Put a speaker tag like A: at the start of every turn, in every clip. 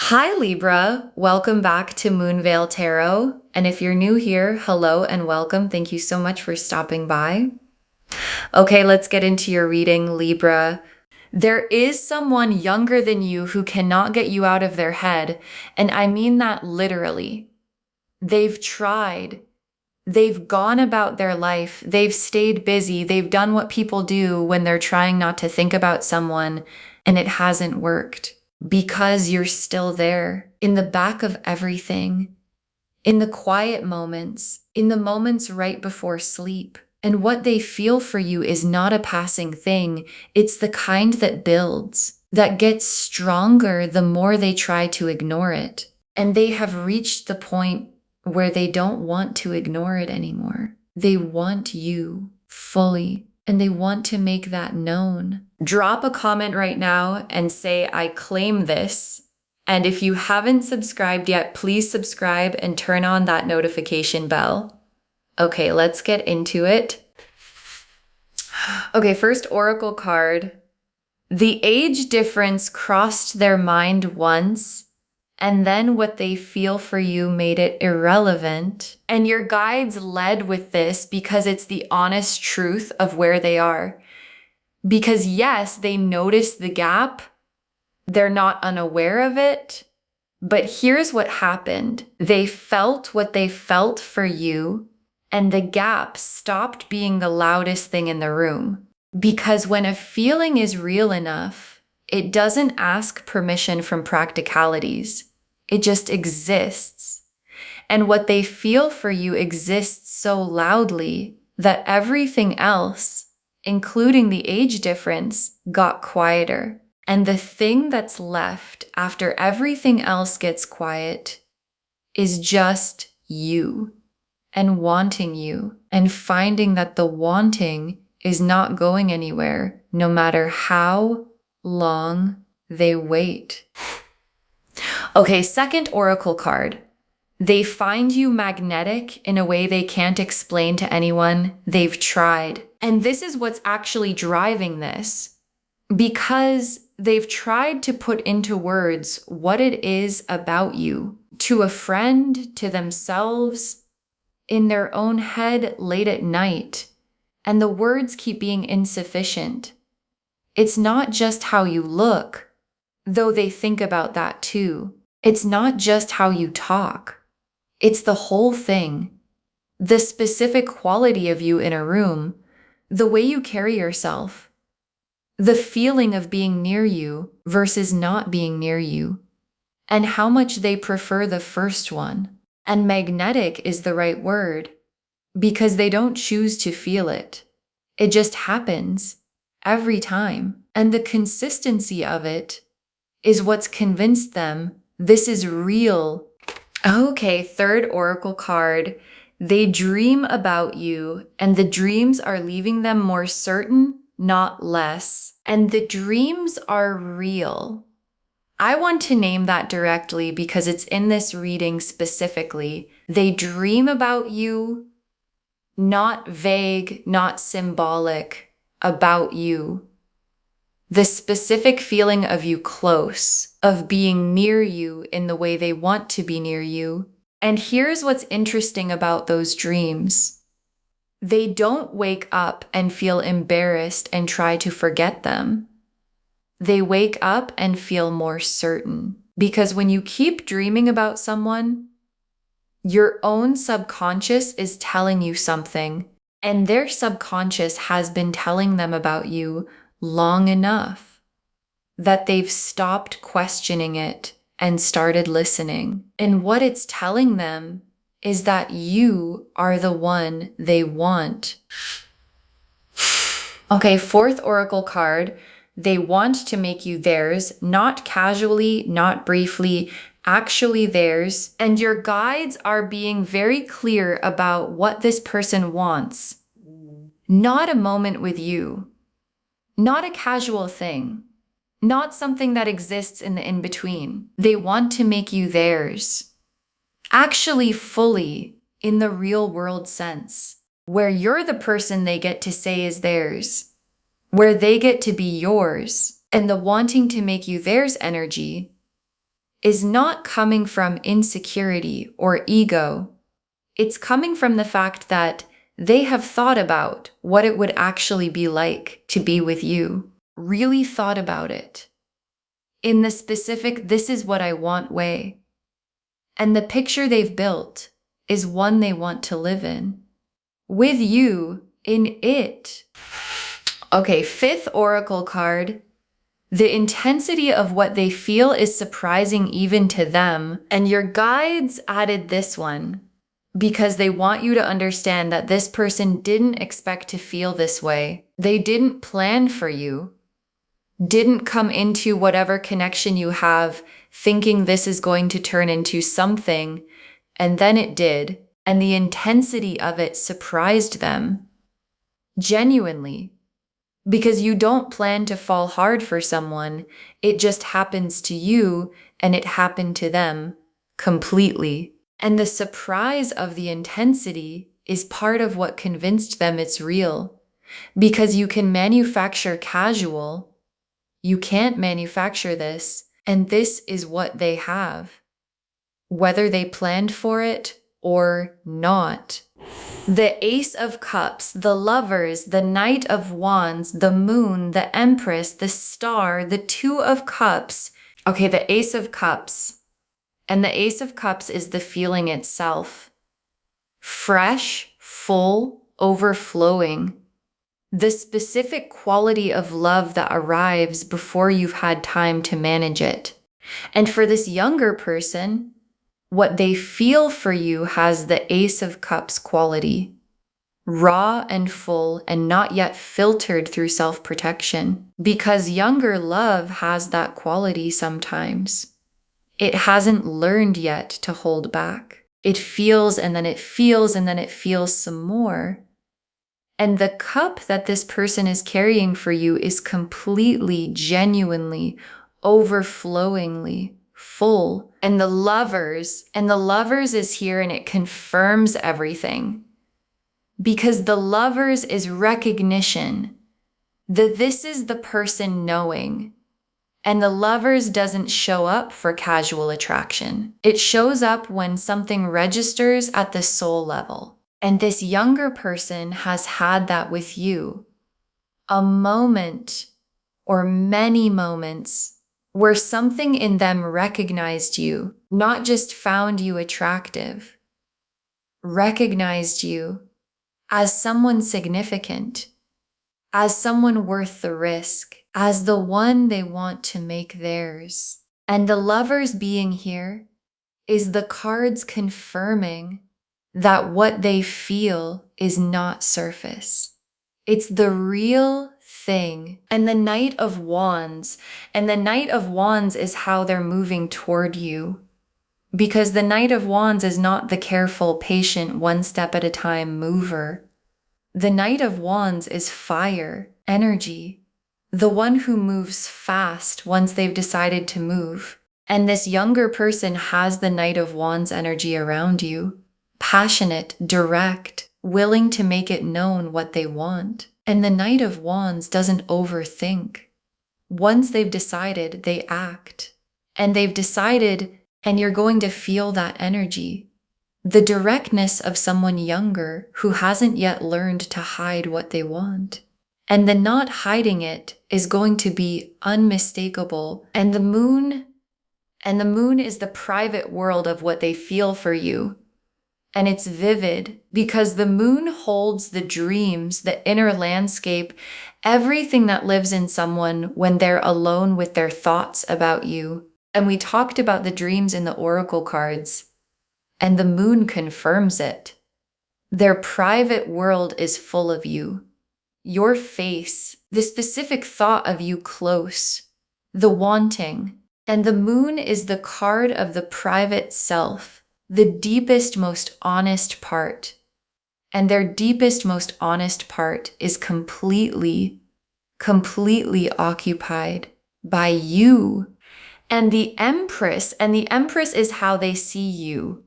A: Hi Libra, welcome back to Moonveil Tarot. And if you're new here, hello and welcome. Thank you so much for stopping by. Okay, let's get into your reading, Libra. There is someone younger than you who cannot get you out of their head, and I mean that literally. They've tried. They've gone about their life. They've stayed busy. They've done what people do when they're trying not to think about someone, and it hasn't worked. Because you're still there in the back of everything, in the quiet moments, in the moments right before sleep. And what they feel for you is not a passing thing. It's the kind that builds, that gets stronger the more they try to ignore it. And they have reached the point where they don't want to ignore it anymore. They want you fully. And they want to make that known. Drop a comment right now and say, I claim this. And if you haven't subscribed yet, please subscribe and turn on that notification bell. Okay, let's get into it. Okay, first oracle card. The age difference crossed their mind once, and then what they feel for you made it irrelevant. And your guides led with this because it's the honest truth of where they are. Because yes, they notice the gap. They're not unaware of it. But here's what happened. They felt what they felt for you, and the gap stopped being the loudest thing in the room. Because when a feeling is real enough, it doesn't ask permission from practicalities. It just exists. And what they feel for you exists so loudly that everything else, including the age difference, got quieter. And the thing that's left after everything else gets quiet is just you and wanting you and finding that the wanting is not going anywhere no matter how long they wait. Okay, second oracle card. They find you magnetic in a way they can't explain to anyone. They've tried. And this is what's actually driving this. Because they've tried to put into words what it is about you, to a friend, to themselves, in their own head late at night. And the words keep being insufficient. It's not just how you look, though they think about that too. It's not just how you talk. It's the whole thing. The specific quality of you in a room, the way you carry yourself, the feeling of being near you versus not being near you, and how much they prefer the first one. And magnetic is the right word, because they don't choose to feel it. It just happens every time. And the consistency of it is what's convinced them this is real. Okay, third oracle card. They dream about you, and the dreams are leaving them more certain, not less. And the dreams are real. I want to name that directly because it's in this reading specifically. They dream about you, not vague, not symbolic, about you. The specific feeling of you close, of being near you in the way they want to be near you. And here's what's interesting about those dreams. They don't wake up and feel embarrassed and try to forget them. They wake up and feel more certain. Because when you keep dreaming about someone, your own subconscious is telling you something, and their subconscious has been telling them about you long enough that they've stopped questioning it and started listening. And what it's telling them is that you are the one they want. Okay, fourth oracle card. They want to make you theirs, not casually, not briefly, actually theirs. And your guides are being very clear about what this person wants. Not a moment with you. Not a casual thing. Not something that exists in the in-between. They want to make you theirs. Actually fully, in the real world sense, where you're the person they get to say is theirs, where they get to be yours, and the wanting to make you theirs energy is not coming from insecurity or ego. It's coming from the fact that they have thought about what it would actually be like to be with you, really thought about it in the specific, this is what I want way. And the picture they've built is one they want to live in, with you in it. Okay, fifth oracle card. The intensity of what they feel is surprising even to them. And your guides added this one because they want you to understand that this person didn't expect to feel this way. They didn't plan for you, didn't come into whatever connection you have thinking this is going to turn into something, and then it did. And the intensity of it surprised them. Genuinely. Because you don't plan to fall hard for someone, it just happens to you and it happened to them completely. And the surprise of the intensity is part of what convinced them it's real. Because you can manufacture casual, you can't manufacture this, and this is what they have. Whether they planned for it or not. The Ace of Cups, the Lovers, the Knight of Wands, the Moon, the Empress, the Star, the Two of Cups. Okay, the Ace of Cups. And the Ace of Cups is the feeling itself. Fresh, full, overflowing. The specific quality of love that arrives before you've had time to manage it. And for this younger person, what they feel for you has the Ace of Cups quality. Raw and full and not yet filtered through self-protection. Because younger love has that quality sometimes. It hasn't learned yet to hold back. It feels and then it feels and then it feels some more. And the cup that this person is carrying for you is completely, genuinely, overflowingly full. And the Lovers is here and it confirms everything. Because the Lovers is recognition that this is the person knowing. And the Lovers doesn't show up for casual attraction. It shows up when something registers at the soul level. And this younger person has had that with you. A moment or many moments where something in them recognized you, not just found you attractive, recognized you as someone significant, as someone worth the risk, as the one they want to make theirs. And the Lovers being here is the cards confirming that what they feel is not surface. It's the real thing. And the Knight of Wands, is how they're moving toward you. Because the Knight of Wands is not the careful, patient, one step at a time mover. The Knight of Wands is fire, energy, the one who moves fast once they've decided to move. And this younger person has the Knight of Wands energy around you. Passionate, direct, willing to make it known what they want. And the Knight of Wands doesn't overthink. Once they've decided, they act. And they've decided, and you're going to feel that energy. The directness of someone younger who hasn't yet learned to hide what they want. And the not hiding it is going to be unmistakable. And the moon is the private world of what they feel for you. And it's vivid because the moon holds the dreams, the inner landscape, everything that lives in someone when they're alone with their thoughts about you. And we talked about the dreams in the oracle cards, and the moon confirms it. Their private world is full of you. Your face, the specific thought of you close, the wanting. And the moon is the card of the private self. The deepest, most honest part. And their deepest, most honest part is completely occupied by you. And the Empress is how they see you.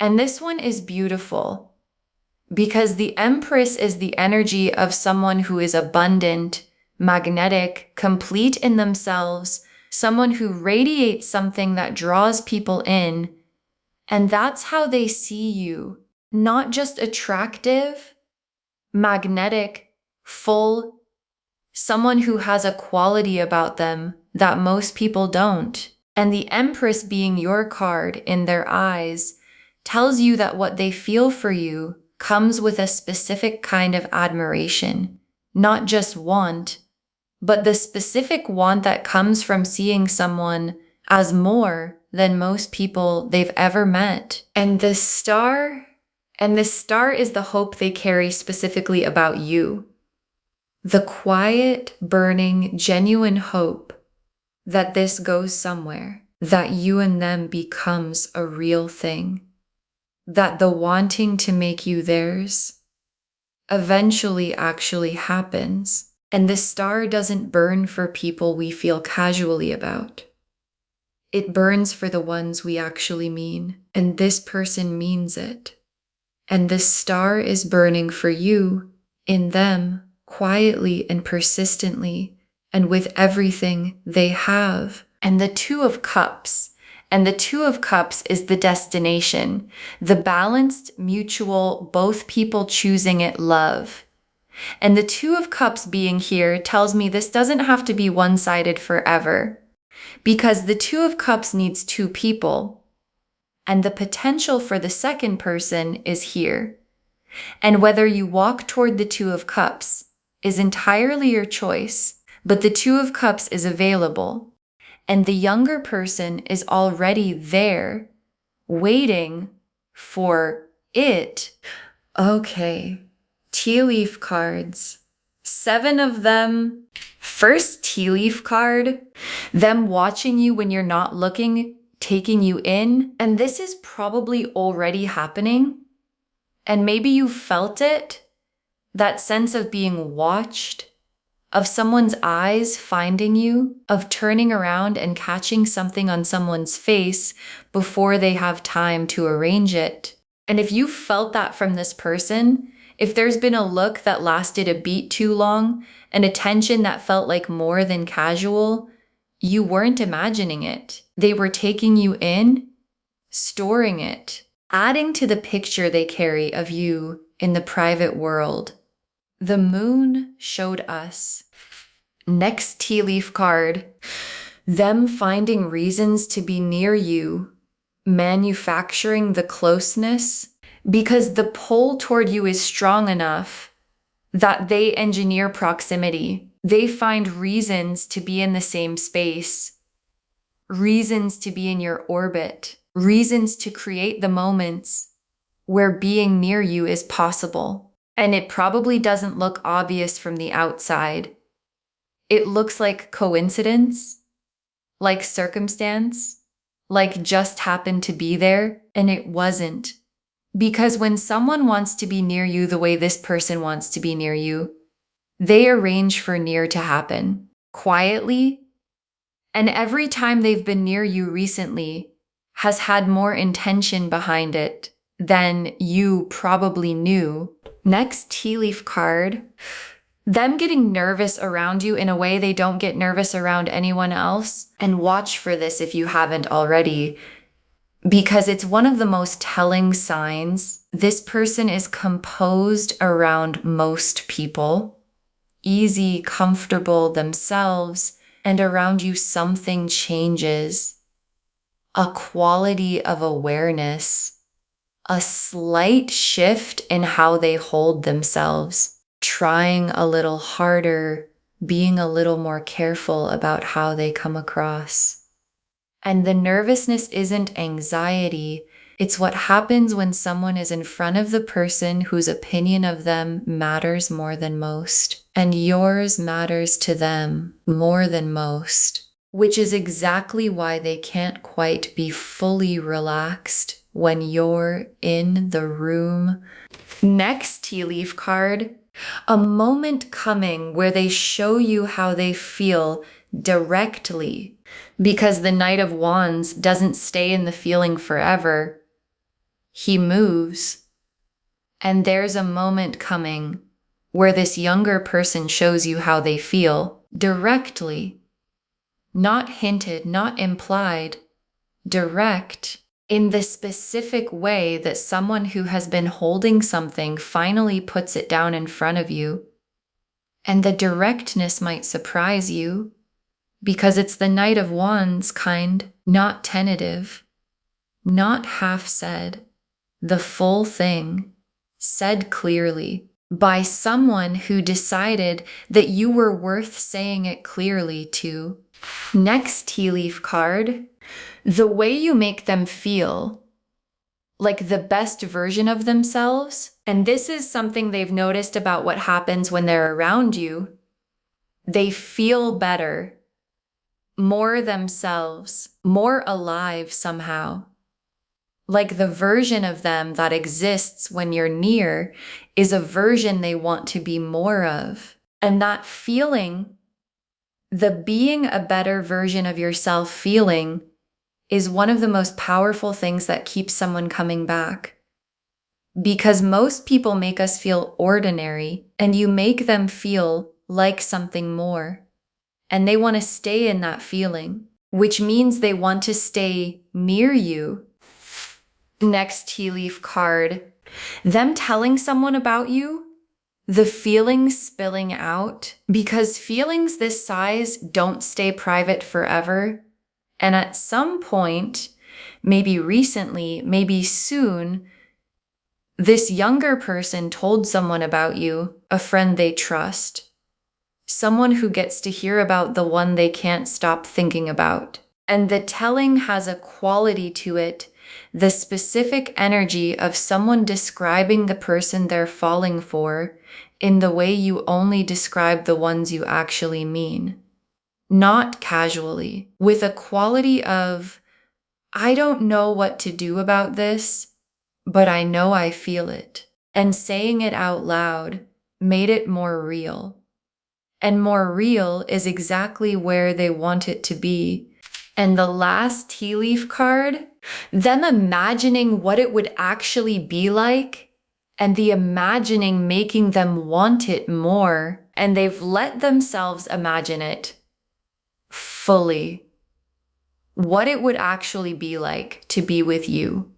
A: And this one is beautiful because the Empress is the energy of someone who is abundant, magnetic, complete in themselves, someone who radiates something that draws people in, and that's how they see you. Not just attractive, magnetic, full, someone who has a quality about them that most people don't. And the Empress being your card in their eyes tells you that what they feel for you comes with a specific kind of admiration, not just want, but the specific want that comes from seeing someone as more than most people they've ever met. And the star is the hope they carry specifically about you. The quiet, burning, genuine hope that this goes somewhere, that you and them becomes a real thing, that the wanting to make you theirs eventually actually happens. And the star doesn't burn for people we feel casually about. It burns for the ones we actually mean, and this person means it. And the star is burning for you, in them, quietly and persistently, and with everything they have. And the Two of Cups. And the Two of Cups is the destination, the balanced, mutual, both people choosing it love. And the Two of Cups being here tells me this doesn't have to be one-sided forever, because the Two of Cups needs two people, and the potential for the second person is here. And whether you walk toward the Two of Cups is entirely your choice, but the Two of Cups is available, and the younger person is already there, waiting for it. Okay. Tea leaf cards. 7 of them. First tea leaf card, them watching you when you're not looking, taking you in. And this is probably already happening. And maybe you felt it, that sense of being watched, of someone's eyes finding you, of turning around and catching something on someone's face before they have time to arrange it. And if you felt that from this person, if there's been a look that lasted a beat too long, an attention that felt like more than casual, you weren't imagining it. They were taking you in, storing it, adding to the picture they carry of you in the private world. The moon showed us. Next tea leaf card, them finding reasons to be near you, manufacturing the closeness, because the pull toward you is strong enough that they engineer proximity. They find reasons to be in the same space, reasons to be in your orbit, reasons to create the moments where being near you is possible. And it probably doesn't look obvious from the outside. It looks like coincidence, like circumstance, like just happened to be there, and it wasn't. Because when someone wants to be near you the way this person wants to be near you, they arrange for near to happen, quietly, and every time they've been near you recently has had more intention behind it than you probably knew. Next tea leaf card, them getting nervous around you in a way they don't get nervous around anyone else. And watch for this if you haven't already, because it's one of the most telling signs. This person is composed around most people, easy, comfortable themselves, and around you something changes. A quality of awareness, a slight shift in how they hold themselves, trying a little harder, being a little more careful about how they come across. And the nervousness isn't anxiety. It's what happens when someone is in front of the person whose opinion of them matters more than most, and yours matters to them more than most, which is exactly why they can't quite be fully relaxed when you're in the room. Next tea leaf card, a moment coming where they show you how they feel directly, because the Knight of Wands doesn't stay in the feeling forever. He moves. And there's a moment coming where this younger person shows you how they feel directly. not hinted, not implied, direct, in the specific way that someone who has been holding something finally puts it down in front of you. And the directness might surprise you because it's the Knight of Wands kind, not tentative, not half said, the full thing, said clearly by someone who decided that you were worth saying it clearly to. Next tea leaf card, the way you make them feel like the best version of themselves. And this is something they've noticed about what happens when they're around you. They feel better, more themselves, more alive somehow. Like the version of them that exists when you're near is a version they want to be more of. And that feeling, the being a better version of yourself feeling, is one of the most powerful things that keeps someone coming back. Because most people make us feel ordinary, and you make them feel like something more. And they want to stay in that feeling, which means they want to stay near you. Next tea leaf card, them telling someone about you, the feelings spilling out, because feelings this size don't stay private forever. And at some point, maybe recently, maybe soon, this younger person told someone about you, a friend they trust, someone who gets to hear about the one they can't stop thinking about. And the telling has a quality to it, the specific energy of someone describing the person they're falling for in the way you only describe the ones you actually mean. Not casually, with a quality of, I don't know what to do about this, but I know I feel it. And saying it out loud made it more real. And more real is exactly where they want it to be. And the last tea leaf card, them imagining what it would actually be like, and the imagining making them want it more, and they've let themselves imagine it fully. What it would actually be like to be with you.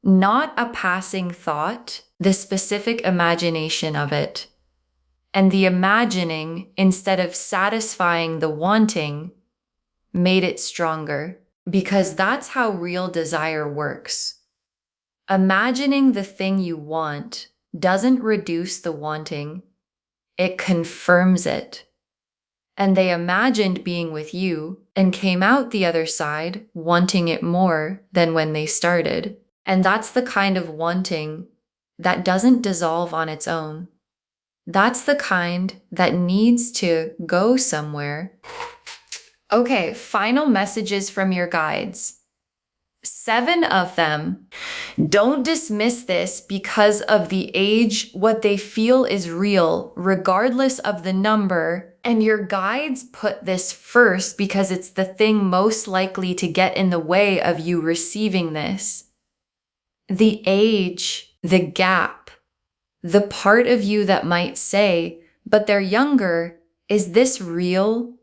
A: Not a passing thought, the specific imagination of it. And the imagining, instead of satisfying the wanting, made it stronger, because that's how real desire works. Imagining the thing you want doesn't reduce the wanting, it confirms it. And they imagined being with you and came out the other side wanting it more than when they started. And that's the kind of wanting that doesn't dissolve on its own. That's the kind that needs to go somewhere. Okay, final messages from your guides. 7 of them. Don't dismiss this because of the age. What they feel is real, regardless of the number. And your guides put this first because it's the thing most likely to get in the way of you receiving this. The age, the gap, the part of you that might say, but they're younger, is this real?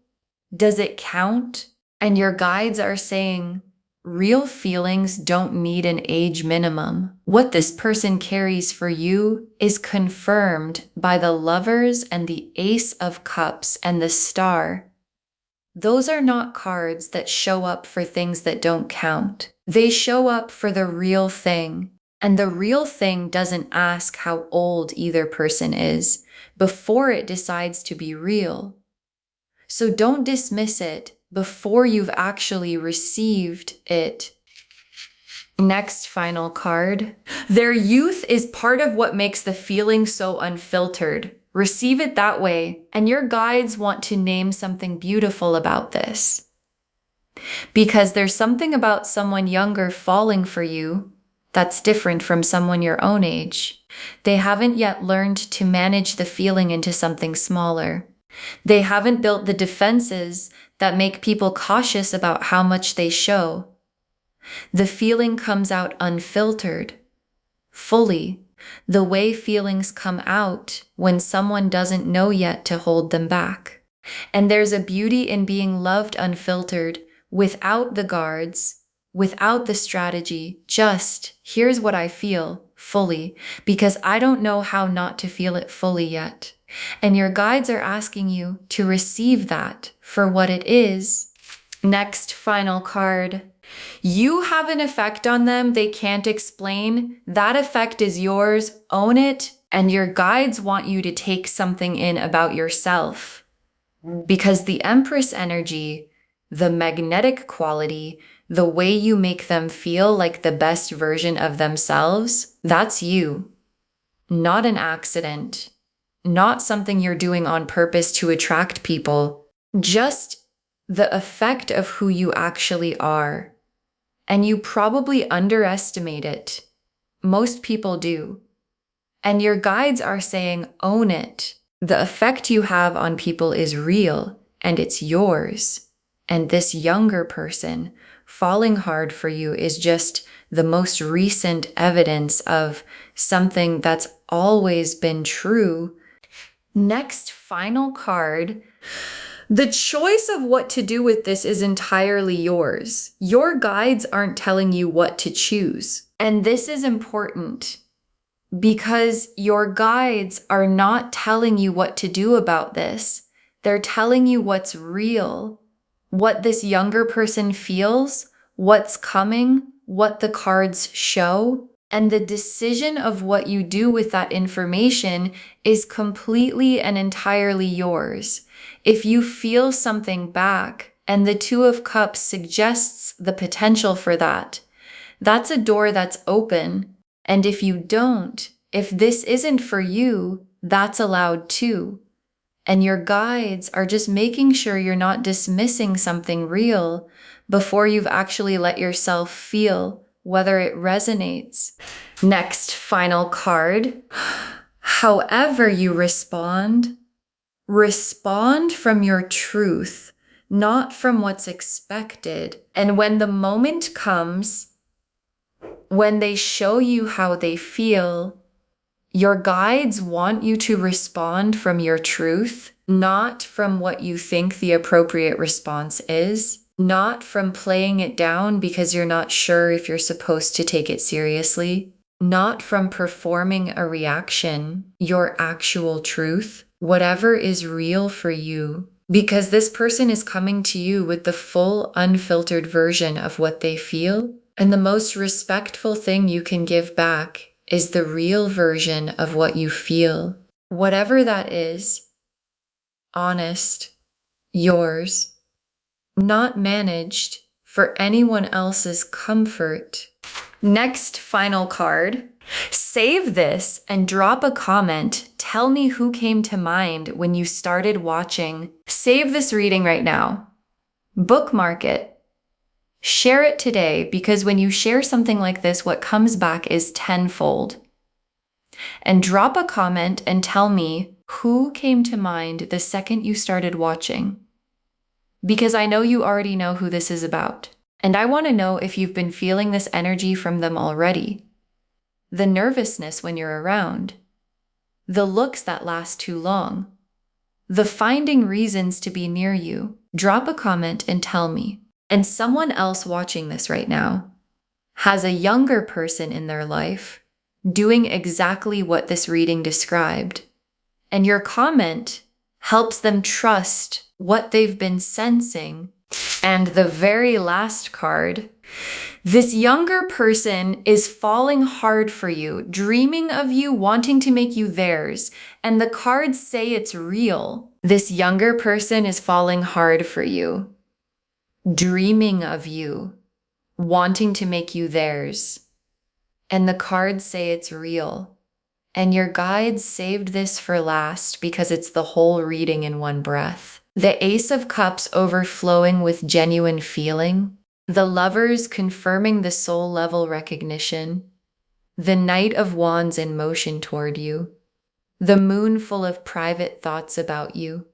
A: Does it count? And your guides are saying, real feelings don't need an age minimum. What this person carries for you is confirmed by the Lovers and the Ace of Cups and the Star. Those are not cards that show up for things that don't count. They show up for the real thing. And the real thing doesn't ask how old either person is before it decides to be real. So don't dismiss it before you've actually received it. Next final card. Their youth is part of what makes the feeling so unfiltered. Receive it that way, and your guides want to name something beautiful about this. Because there's something about someone younger falling for you that's different from someone your own age. They haven't yet learned to manage the feeling into something smaller. They haven't built the defenses that make people cautious about how much they show. The feeling comes out unfiltered, fully, the way feelings come out when someone doesn't know yet to hold them back. And there's a beauty in being loved unfiltered, without the guards, without the strategy. Just, here's what I feel fully, because I don't know how not to feel it fully yet. And your guides are asking you to receive that for what it is. Next, final card. You have an effect on them they can't explain. That effect is yours. Own it. And your guides want you to take something in about yourself. Because the Empress energy, the magnetic quality, the way you make them feel like the best version of themselves, that's you. Not an accident. Not something you're doing on purpose to attract people. Just the effect of who you actually are. And you probably underestimate it. Most people do. And your guides are saying, own it. The effect you have on people is real, and it's yours. And this younger person falling hard for you is just the most recent evidence of something that's always been true. Next, final card. The choice of what to do with this is entirely yours. Your guides aren't telling you what to choose. And this is important because your guides are not telling you what to do about this. They're telling you what's real, what this younger person feels, what's coming, what the cards show. And the decision of what you do with that information is completely and entirely yours. If you feel something back and the Two of Cups suggests the potential for that, that's a door that's open. And if you don't, if this isn't for you, that's allowed too. And your guides are just making sure you're not dismissing something real before you've actually let yourself feel whether it resonates. Next, final card. However you respond from your truth, not from what's expected. And when the moment comes, when they show you how they feel, your guides want you to respond from your truth, not from what you think the appropriate response is. Not from playing it down because you're not sure if you're supposed to take it seriously. Not from performing a reaction, your actual truth. Whatever is real for you. Because this person is coming to you with the full, unfiltered version of what they feel. And the most respectful thing you can give back is the real version of what you feel. Whatever that is, honest, yours. Not managed for anyone else's comfort. Next, final card. Save this and drop a comment. Tell me who came to mind when you started watching. Save this reading right now. Bookmark it. Share it today because when you share something like this, what comes back is tenfold. And drop a comment and tell me who came to mind the second you started watching. Because I know you already know who this is about. And I want to know if you've been feeling this energy from them already. The nervousness when you're around. The looks that last too long. The finding reasons to be near you. Drop a comment and tell me. And someone else watching this right now has a younger person in their life doing exactly what this reading described. And your comment helps them trust what they've been sensing. And the very last card, this younger person is falling hard for you, dreaming of you, wanting to make you theirs. And the cards say it's real. This younger person is falling hard for you, dreaming of you, wanting to make you theirs. And the cards say it's real. And your guides saved this for last because it's the whole reading in one breath. The Ace of Cups overflowing with genuine feeling. The Lovers confirming the soul level recognition. The Knight of Wands in motion toward you. The Moon full of private thoughts about you.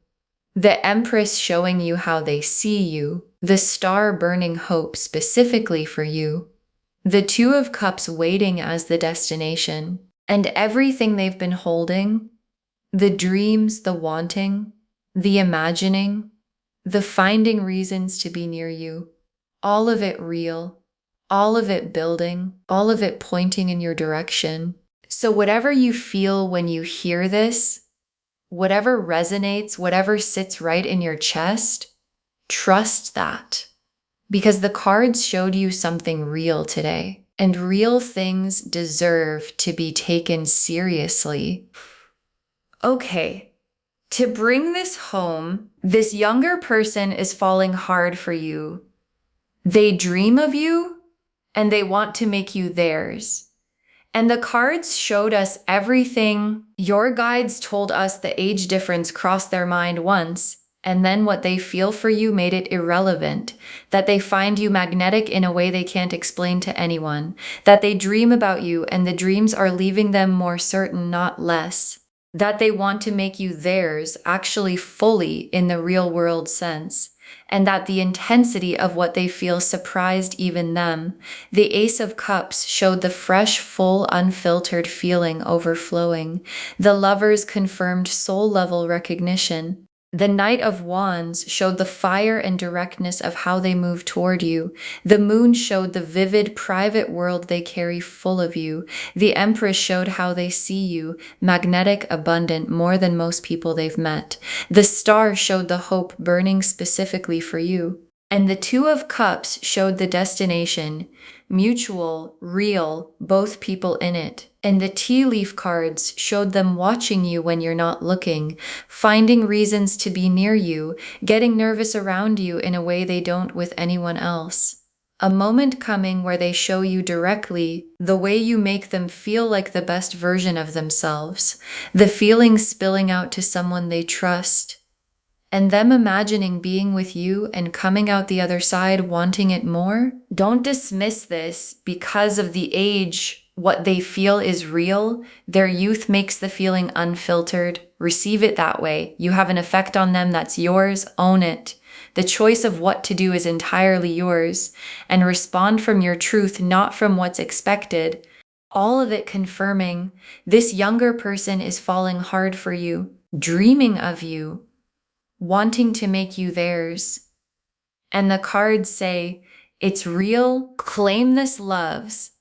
A: The Empress showing you how they see you. The Star burning hope specifically for you. The Two of Cups waiting as the destination. And everything they've been holding, the dreams, the wanting, the imagining, the finding reasons to be near you, all of it real, all of it building, all of it pointing in your direction. So whatever you feel when you hear this, whatever resonates, whatever sits right in your chest, trust that. Because the cards showed you something real today, and real things deserve to be taken seriously. Okay, to bring this home, this younger person is falling hard for you. They dream of you, and they want to make you theirs. And the cards showed us everything. Your guides told us the age difference crossed their mind once, and then what they feel for you made it irrelevant, that they find you magnetic in a way they can't explain to anyone, that they dream about you and the dreams are leaving them more certain, not less, that they want to make you theirs, actually fully in the real world sense, and that the intensity of what they feel surprised even them. The Ace of Cups showed the fresh, full, unfiltered feeling overflowing. The Lovers confirmed soul-level recognition. The Knight of Wands showed the fire and directness of how they move toward you. The Moon showed the vivid, private world they carry full of you. The Empress showed how they see you, magnetic, abundant, more than most people they've met. The Star showed the hope burning specifically for you. And the Two of Cups showed the destination, mutual, real, both people in it. And the tea leaf cards showed them watching you when you're not looking, finding reasons to be near you, getting nervous around you in a way they don't with anyone else. A moment coming where they show you directly the way you make them feel like the best version of themselves, the feelings spilling out to someone they trust, and them imagining being with you and coming out the other side wanting it more. Don't dismiss this because of the age. What they feel is real. Their youth makes the feeling unfiltered. Receive it that way. You have an effect on them that's yours. Own it. The choice of what to do is entirely yours. And respond from your truth, not from what's expected. All of it confirming this younger person is falling hard for you, dreaming of you, wanting to make you theirs. And the cards say, it's real. Claim this, loves.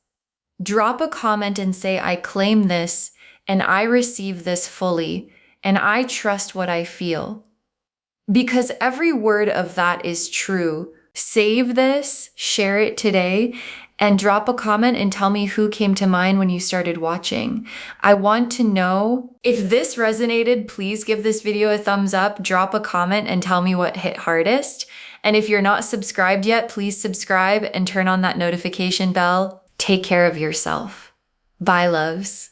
A: Drop a comment and say, I claim this, and I receive this fully, and I trust what I feel. Because every word of that is true. Save this, share it today, and drop a comment and tell me who came to mind when you started watching. I want to know. If this resonated, please give this video a thumbs up, drop a comment, and tell me what hit hardest. And if you're not subscribed yet, please subscribe and turn on that notification bell. Take care of yourself. Bye, loves.